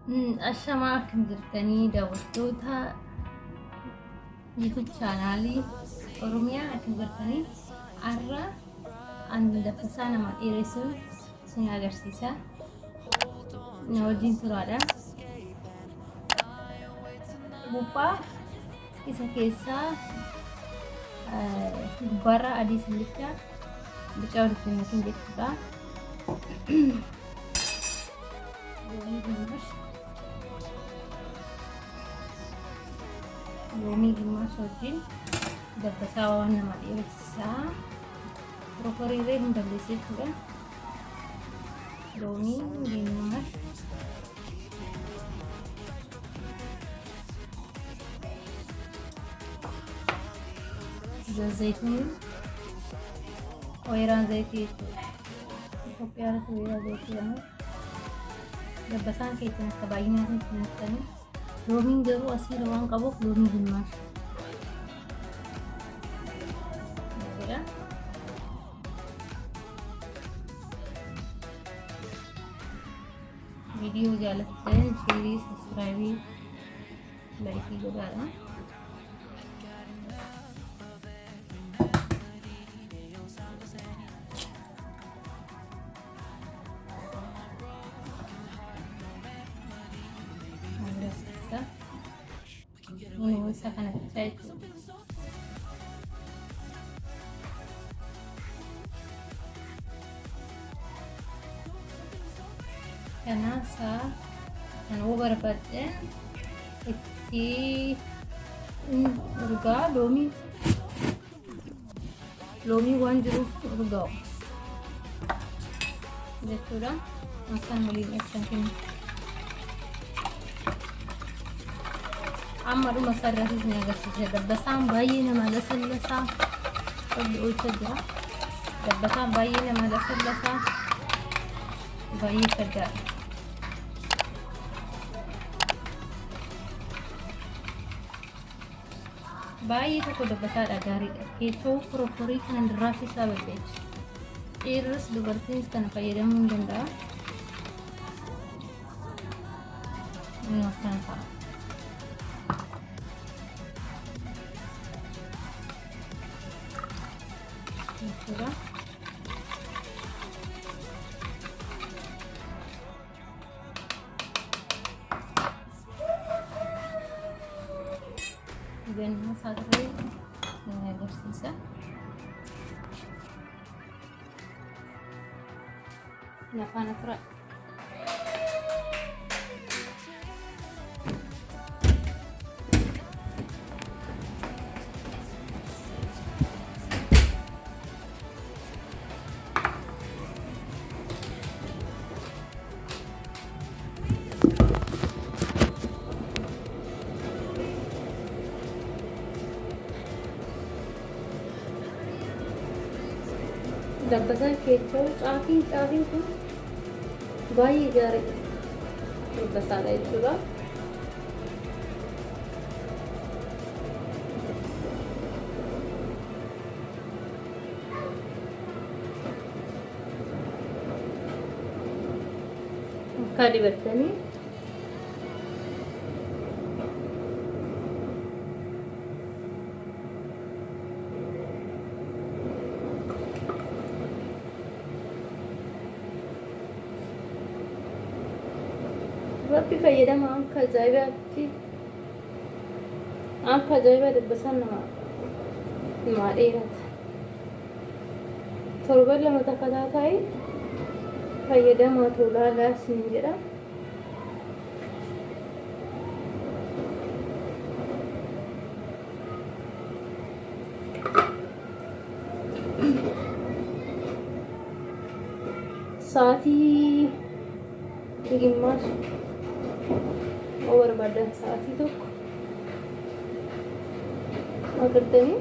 Ashamaa kan jirtanii daawwattoota YouTube chaanaalii Oromiyaa kan jirtanii har'a dabasaa nama dheeressuun isin agarsiisa. Na wajjin turaadha. Buuphaa isa keessaa gubbaarraa adii silicha bica walitti makin jechuudha. Loomii gimaash wajjin dabasaa waan nama dheeressaa rokoreeree hin balleessee jechuudha. Loomii gimaash ዘይቱን ወይራን ዘይት ኢትዮጵያ ወይራ ዘይት ነው። dabasaan keetiin akka baay'inaan nyaatanii loomiin garuu asiirra waan qabuuf loomii gimaash ቪዲዮ jaallattan sheerii sabskraayibii laayikii godhaadha. Ini bisa kan saya karena dan berbeda urga lomi wanjuru urga jadi sudah makan melihat saking Amaru masarraf isni agarsiisa. Dabbasaan baay'ee nama lasallasaa qabdi olcha jira. Dabbasaan baay'ee nama lasallasaa baay'ee faddaadha. Baay'ee tokko dabbasaadha gaariidha. Keechoo foroforii kan dirraaf isaa balleessu. Dhiirris dubartiinis kana fayyadamuu ni danda'a. Inni akkana ta'a. Sudah dan satu ini bersisa kenapa natural dabbasaa keechoo caafiin kun baay'ee gaariidha. Dabbasaadha jechuudha. Akka dibattanii Rabbi fayyadama akka ajaa'iba dabbasaan nama dheerata. Torban lama takka taa'ee fayyadamaa tolaalaa siin jedha. Sa'aatii gimaash barbaadan sa'aatii tokko agartanii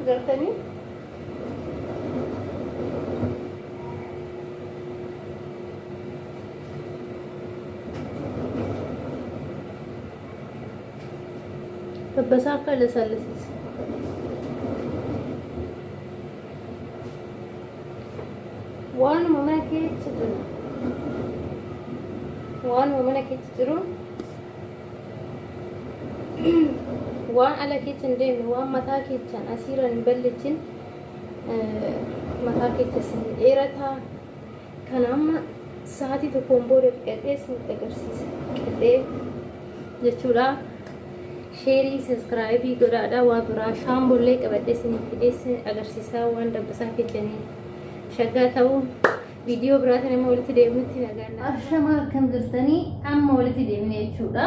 قرتني فبساك لسلسس وان مماكي تجرون وان مماكي تجرون وان على كيتن ديم وان متا كيتن أسيرا نبلتن متا كيتن إيرتها كان أما ساعتي تكون بورد قديس متقرسيس قديس جتشورا شيري سبسكرايبي قرادا وابرا شامبولي قبديس نفيديس أقرسيسا وان دبسا كيتني شغاتو فيديو براتني مولتي ديمنتي نغانا أشما كم درتني أم مولتي ديمني جتشورا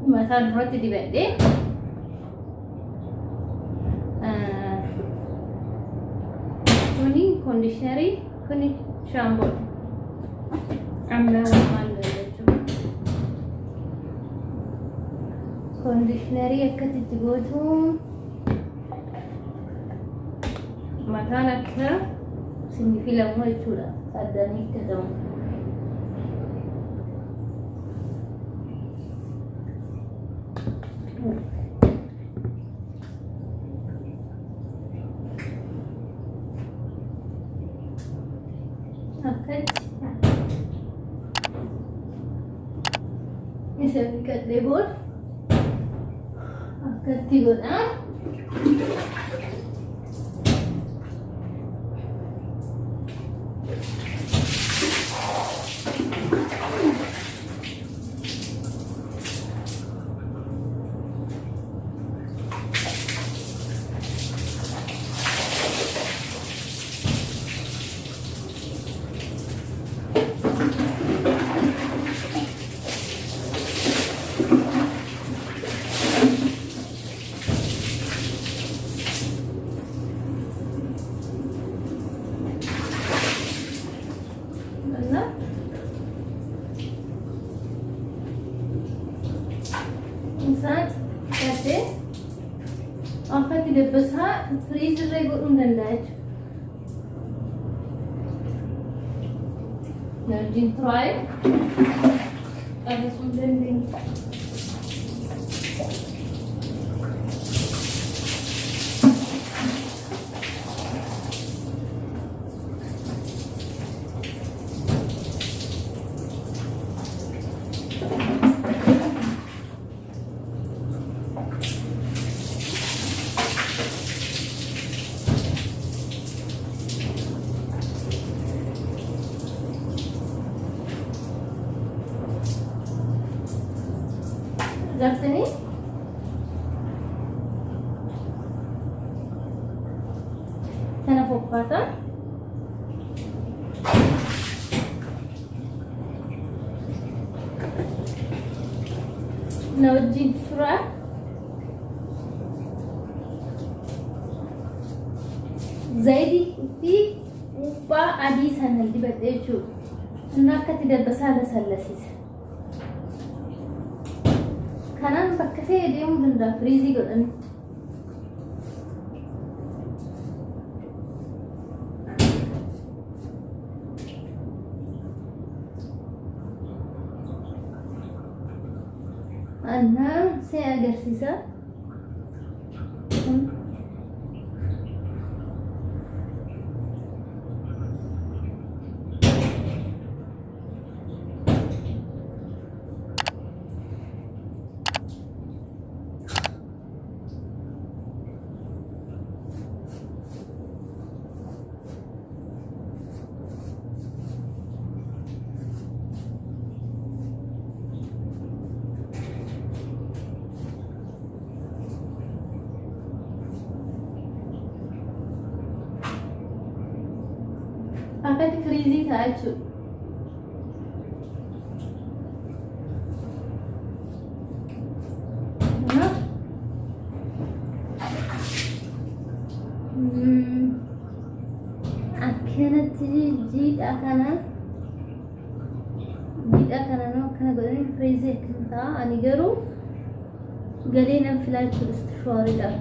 مثلا مرتي دي بعدين كوني كونديشنري كوني شامبو عملا ومال كونديشنري أكتي تقوتهم مكانك سني في لمو يتولا صدقني كدام نسوي كالديبور أكتبون إنسان كذا أخذ يلبسها فريزر يقولون دنداج نرجع تراي أبغى سندين جبتني أنا فوق فاتا نودي ترى زايدي في وبا أديس هنالدي بدي شو ناكت تدبس هذا سلسيس كانان بكتة يديهم دندا فريزي قدن أنا سأجرسيسا Akak crazy tahu. Mana? Akhirnya jid akanan no kana godin crazy kanta ani garu galina flight istishwari da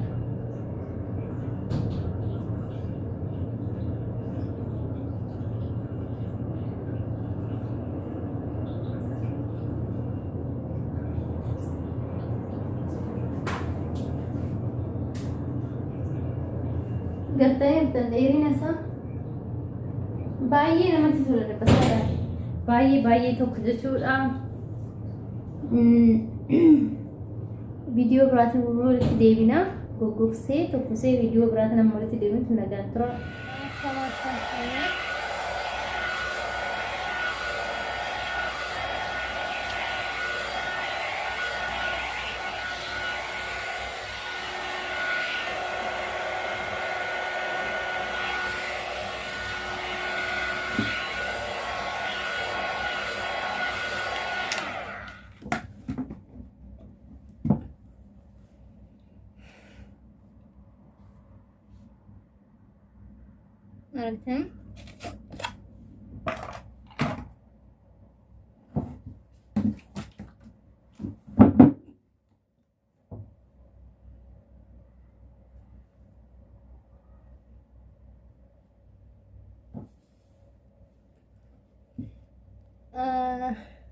gartanii jirtan dheerina isaa baay'ee namatti tola dabbasaadha. Baay'ee tokko jechuudha. Viidiyoo biraatiin walitti deebina. Goggogsee tokkosee viidiyoo biraatiin amma walitti deebinutti nagaan tura. Aragtan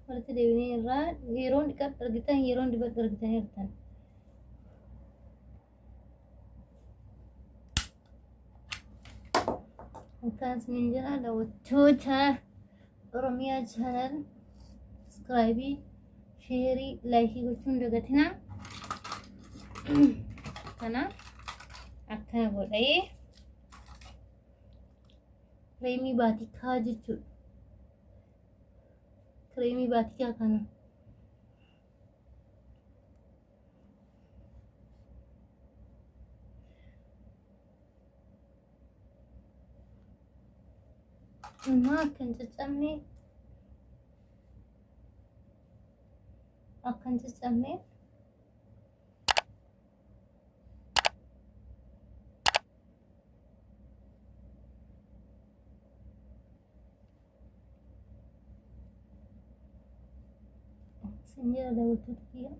walitti deebinee irraa yeroon dhiqadhu argitan yeroon dibadhu argitanii jirtan. Kan sinin jira daawwattoota Oromiyaa channel subscribe, share, like gochuun dagatina. Kana akkana godhee kireemii baatikaa jechuudha. Kireemii baatikaa kana akan caccabne senjata daawwattoota kiyya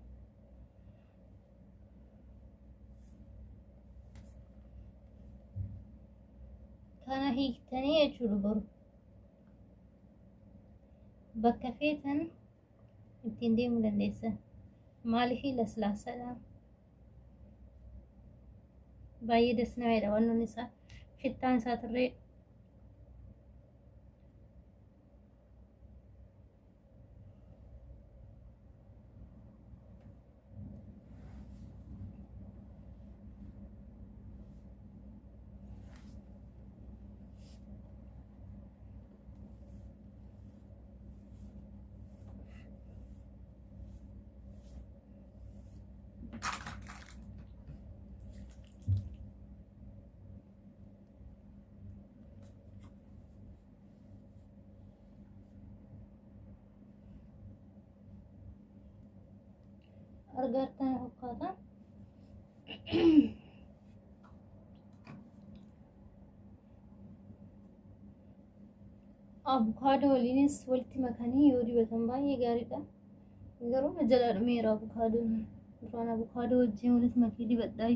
kana hiiktanii jechuudha. Boru bakka feetan ittiin deemuu dandeessan. Maaliif laslaasaadha. Baay'ee das nameedha wannoon isaa. Shittaan isaa turree argattan fakkaata. Abukaadoo waliinis walitti makanii yoo dibatan baay'ee gaariidha. Garuu jala dhumeera abukaadoon. Duraan abukaadoo wajjin walitti makii dibadhaa.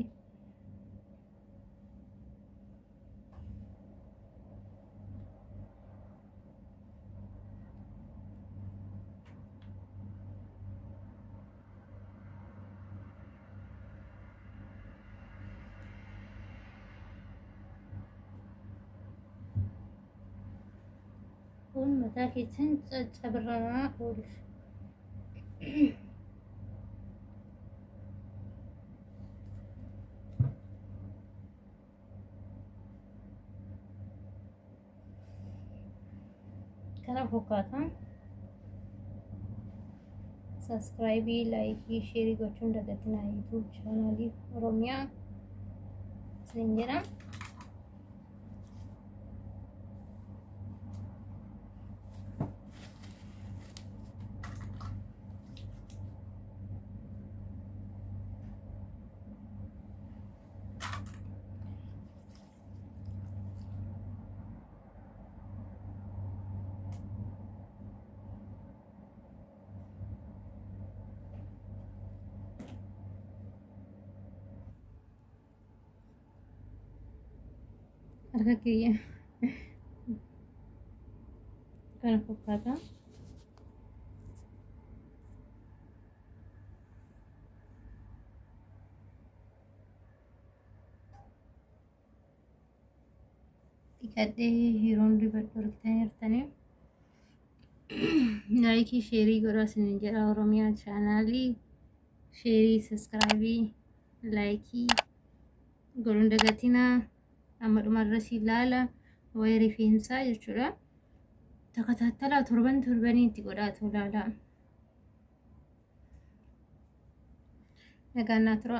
Kun mataa keessan caccabraa oolu. Kana fakkaata. Subscribe, like, share gochuun dagatina. YouTube channel Oromiyaa isin jedha. Harka kiyya kana fakkaata. dhiqadhee yeroon dibadhu argitanii laayikii sheerii godhaa isinin jedha. Oromiyaa chaanaalii sheerii saskiraayibii laayikii godhuun dagatinaa. Amma dhumarras ilaala waa'ee rifeensaa jechuudha. Takataatalaa torbaniitti godhaatu ilaala. Nagaan naa tura.